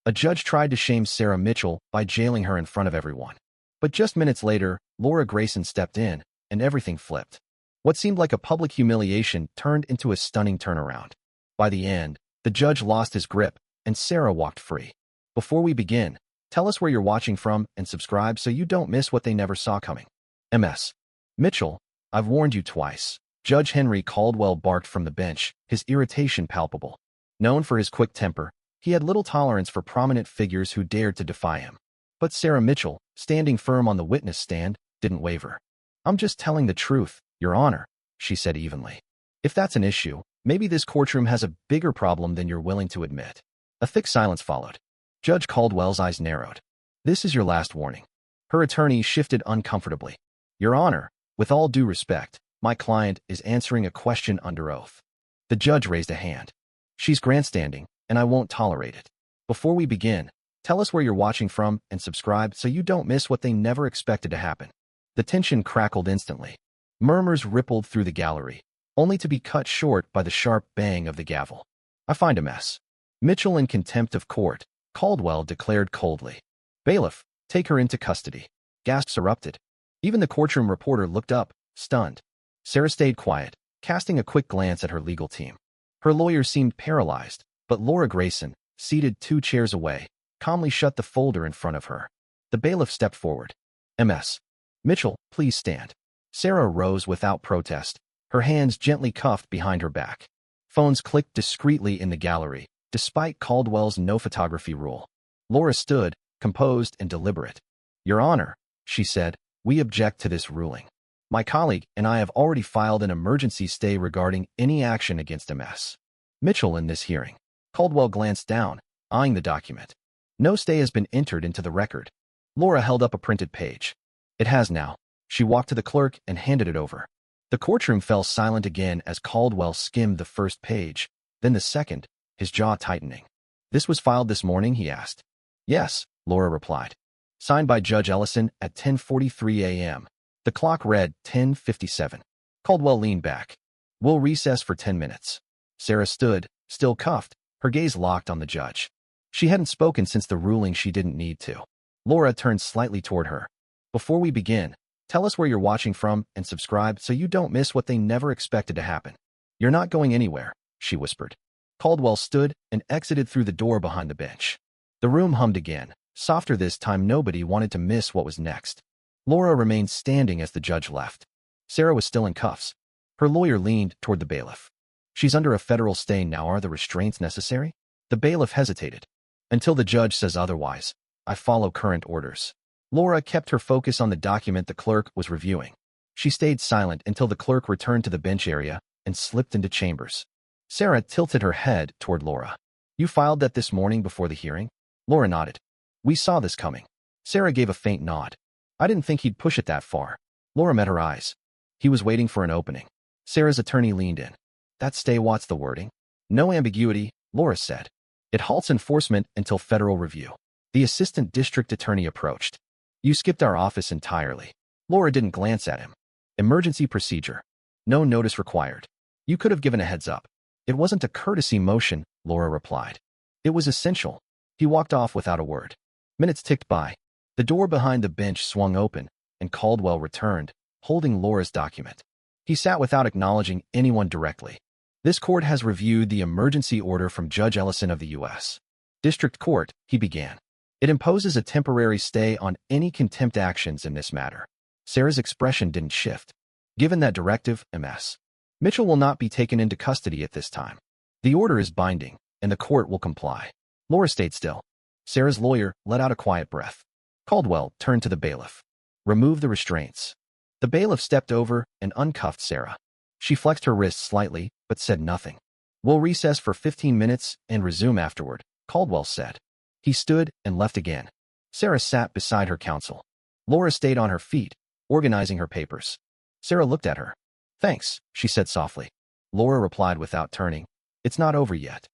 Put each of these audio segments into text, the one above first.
A judge tried to shame Sarah Mitchell by jailing her in front of everyone. But just minutes later, Laura Grayson stepped in, and everything flipped. What seemed like a public humiliation turned into a stunning turnaround. By the end, the judge lost his grip, and Sarah walked free. Before we begin, tell us where you're watching from and subscribe so you don't miss what they never saw coming. MS. Mitchell, I've warned you twice. Judge Henry Caldwell barked from the bench, his irritation palpable. Known for his quick temper, he had little tolerance for prominent figures who dared to defy him. But Sarah Mitchell, standing firm on the witness stand, didn't waver. I'm just telling the truth, Your Honor, she said evenly. If that's an issue, maybe this courtroom has a bigger problem than you're willing to admit. A thick silence followed. Judge Caldwell's eyes narrowed. This is your last warning. Her attorney shifted uncomfortably. Your Honor, with all due respect, my client is answering a question under oath. The judge raised a hand. She's grandstanding, and I won't tolerate it. Before we begin, tell us where you're watching from and subscribe so you don't miss what they never expected to happen. The tension crackled instantly. Murmurs rippled through the gallery, only to be cut short by the sharp bang of the gavel. I find a mess. Mitchell in contempt of court, Caldwell declared coldly. Bailiff, take her into custody. Gasps erupted. Even the courtroom reporter looked up, stunned. Sarah stayed quiet, casting a quick glance at her legal team. Her lawyer seemed paralyzed, but Laura Grayson, seated 2 chairs away, calmly shut the folder in front of her. The bailiff stepped forward. MS. Mitchell, please stand. Sarah rose without protest, her hands gently cuffed behind her back. Phones clicked discreetly in the gallery, despite Caldwell's no photography rule. Laura stood, composed and deliberate. Your Honor, she said, we object to this ruling. My colleague and I have already filed an emergency stay regarding any action against MS. Mitchell in this hearing. Caldwell glanced down, eyeing the document. No stay has been entered into the record. Laura held up a printed page. It has now. She walked to the clerk and handed it over. The courtroom fell silent again as Caldwell skimmed the first page, then the second, his jaw tightening. This was filed this morning, he asked. Yes, Laura replied. Signed by Judge Ellison at 10:43 a.m. The clock read 10:57. Caldwell leaned back. We'll recess for 10 minutes. Sarah stood, still cuffed, her gaze locked on the judge. She hadn't spoken since the ruling she didn't need to. Laura turned slightly toward her. Before we begin, tell us where you're watching from and subscribe so you don't miss what they never expected to happen. You're not going anywhere, she whispered. Caldwell stood and exited through the door behind the bench. The room hummed again, softer this time. Nobody wanted to miss what was next. Laura remained standing as the judge left. Sarah was still in cuffs. Her lawyer leaned toward the bailiff. She's under a federal stay now. Are the restraints necessary? The bailiff hesitated. Until the judge says otherwise, I follow current orders. Laura kept her focus on the document the clerk was reviewing. She stayed silent until the clerk returned to the bench area and slipped into chambers. Sarah tilted her head toward Laura. You filed that this morning before the hearing? Laura nodded. We saw this coming. Sarah gave a faint nod. I didn't think he'd push it that far. Laura met her eyes. He was waiting for an opening. Sarah's attorney leaned in. That stay, what's the wording? No ambiguity, Laura said. It halts enforcement until federal review. The assistant district attorney approached. You skipped our office entirely. Laura didn't glance at him. Emergency procedure. No notice required. You could have given a heads up. It wasn't a courtesy motion, Laura replied. It was essential. He walked off without a word. Minutes ticked by. The door behind the bench swung open, and Caldwell returned, holding Laura's document. He sat without acknowledging anyone directly. This court has reviewed the emergency order from Judge Ellison of the U.S. District Court, he began. It imposes a temporary stay on any contempt actions in this matter. Sarah's expression didn't shift. Given that directive, MS. Mitchell will not be taken into custody at this time. The order is binding, and the court will comply. Laura stayed still. Sarah's lawyer let out a quiet breath. Caldwell turned to the bailiff. Remove the restraints. The bailiff stepped over and uncuffed Sarah. She flexed her wrists slightly, but said nothing. We'll recess for 15 minutes and resume afterward, Caldwell said. He stood and left again. Sarah sat beside her counsel. Laura stayed on her feet, organizing her papers. Sarah looked at her. Thanks, she said softly. Laura replied without turning. It's not over yet.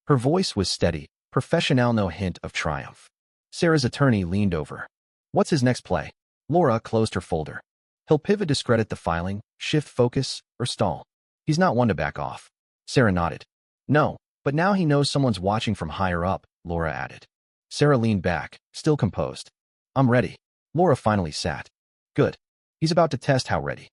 Her voice was steady, professional, no hint of triumph. Sarah's attorney leaned over. What's his next play? Laura closed her folder. He'll pivot, discredit the filing, shift focus, or stall. He's not one to back off. Sarah nodded. No, but now he knows someone's watching from higher up, Laura added. Sarah leaned back, still composed. I'm ready. Laura finally sat. Good. He's about to test how ready.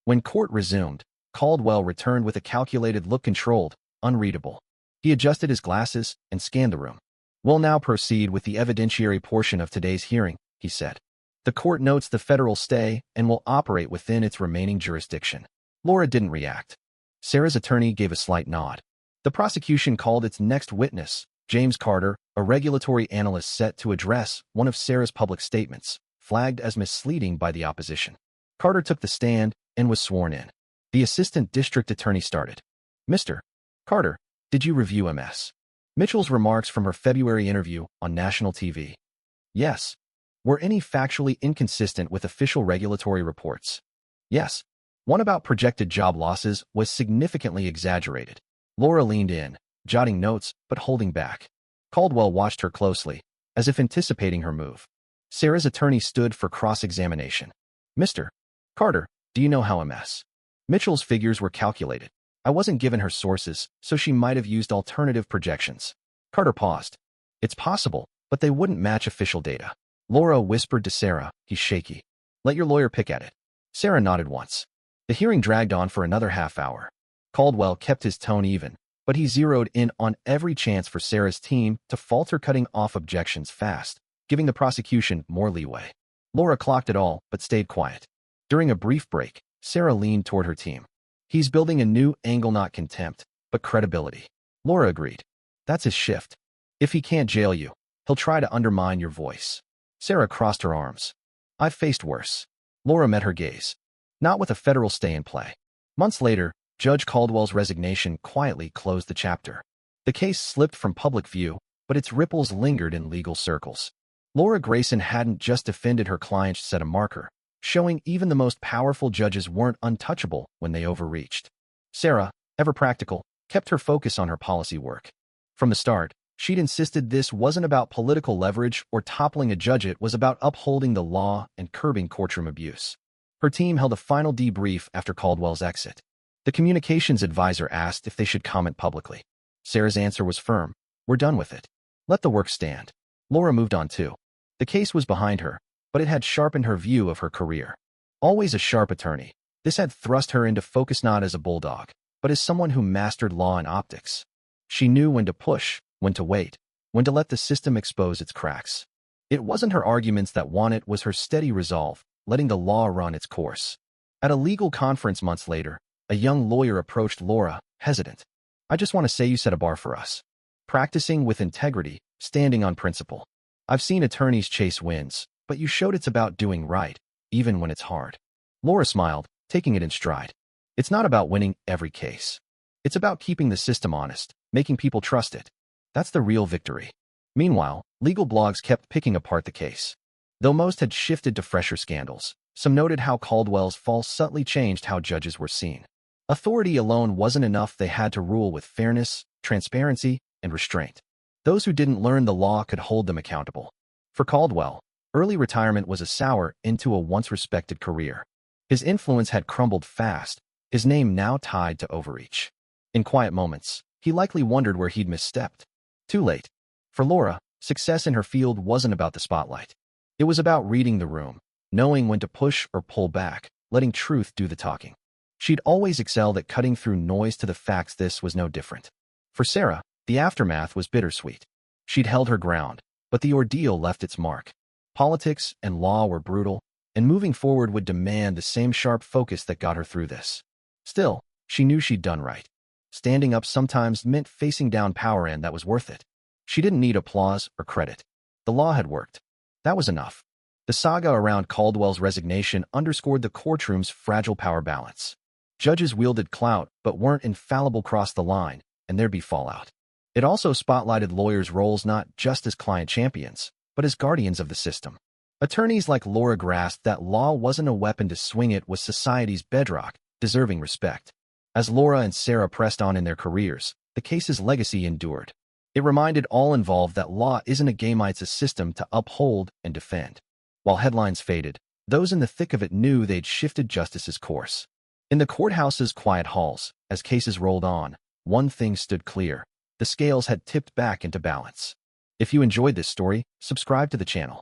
When court resumed, Caldwell returned with a calculated look, controlled, unreadable. He adjusted his glasses and scanned the room. We'll now proceed with the evidentiary portion of today's hearing, he said. The court notes the federal stay and will operate within its remaining jurisdiction. Laura didn't react. Sarah's attorney gave a slight nod. The prosecution called its next witness, James Carter, a regulatory analyst set to address one of Sarah's public statements, flagged as misleading by the opposition. Carter took the stand and was sworn in. The assistant district attorney started. Mr. Carter, did you review Ms. Mitchell's remarks from her February interview on national TV? Yes. Were any factually inconsistent with official regulatory reports? Yes. One about projected job losses was significantly exaggerated. Laura leaned in, jotting notes but holding back. Caldwell watched her closely, as if anticipating her move. Sarah's attorney stood for cross-examination. Mr. Carter, do you know how Ms. Mitchell's figures were calculated? I wasn't given her sources, so she might have used alternative projections. Carter paused. It's possible, but they wouldn't match official data. Laura whispered to Sarah, he's shaky. Let your lawyer pick at it. Sarah nodded once. The hearing dragged on for another half hour. Caldwell kept his tone even, but he zeroed in on every chance for Sarah's team to falter, cutting off objections fast, giving the prosecution more leeway. Laura clocked it all, but stayed quiet. During a brief break, Sarah leaned toward her team. He's building a new angle, not contempt, but credibility. Laura agreed. That's his shift. If he can't jail you, he'll try to undermine your voice. Sarah crossed her arms. I've faced worse. Laura met her gaze. Not with a federal stay in play. Months later, Judge Caldwell's resignation quietly closed the chapter. The case slipped from public view, but its ripples lingered in legal circles. Laura Grayson hadn't just defended her client, set a marker, showing even the most powerful judges weren't untouchable when they overreached. Sarah, ever practical, kept her focus on her policy work. From the start, she'd insisted this wasn't about political leverage or toppling a judge, it was about upholding the law and curbing courtroom abuse. Her team held a final debrief after Caldwell's exit. The communications advisor asked if they should comment publicly. Sarah's answer was firm. We're done with it. Let the work stand. Laura moved on too. The case was behind her, but it had sharpened her view of her career. Always a sharp attorney, this had thrust her into focus not as a bulldog, but as someone who mastered law and optics. She knew when to push, when to wait, when to let the system expose its cracks. It wasn't her arguments that won, it was her steady resolve, letting the law run its course. At a legal conference months later, a young lawyer approached Laura, hesitant. I just want to say you set a bar for us. Practicing with integrity, standing on principle. I've seen attorneys chase wins, but you showed it's about doing right, even when it's hard. Laura smiled, taking it in stride. It's not about winning every case. It's about keeping the system honest, making people trust it. That's the real victory. Meanwhile, legal blogs kept picking apart the case. Though most had shifted to fresher scandals, some noted how Caldwell's fall subtly changed how judges were seen. Authority alone wasn't enough, they had to rule with fairness, transparency, and restraint. Those who didn't learn the law could hold them accountable. For Caldwell, early retirement was a sour end to a once-respected career. His influence had crumbled fast, his name now tied to overreach. In quiet moments, he likely wondered where he'd misstepped. Too late. For Laura, success in her field wasn't about the spotlight. It was about reading the room, knowing when to push or pull back, letting truth do the talking. She'd always excelled at cutting through noise to the facts. This was no different. For Sarah, the aftermath was bittersweet. She'd held her ground, but the ordeal left its mark. Politics and law were brutal, and moving forward would demand the same sharp focus that got her through this. Still, she knew she'd done right. Standing up sometimes meant facing down power, and that was worth it. She didn't need applause or credit. The law had worked. That was enough. The saga around Caldwell's resignation underscored the courtroom's fragile power balance. Judges wielded clout but weren't infallible. Cross the line, and there'd be fallout. It also spotlighted lawyers' roles not just as client champions, but as guardians of the system. Attorneys like Laura grasped that law wasn't a weapon to swing, it was society's bedrock, deserving respect. As Laura and Sarah pressed on in their careers, the case's legacy endured. It reminded all involved that law isn't a game, it's a system to uphold and defend. While headlines faded, those in the thick of it knew they'd shifted justice's course. In the courthouse's quiet halls, as cases rolled on, one thing stood clear. The scales had tipped back into balance. If you enjoyed this story, subscribe to the channel.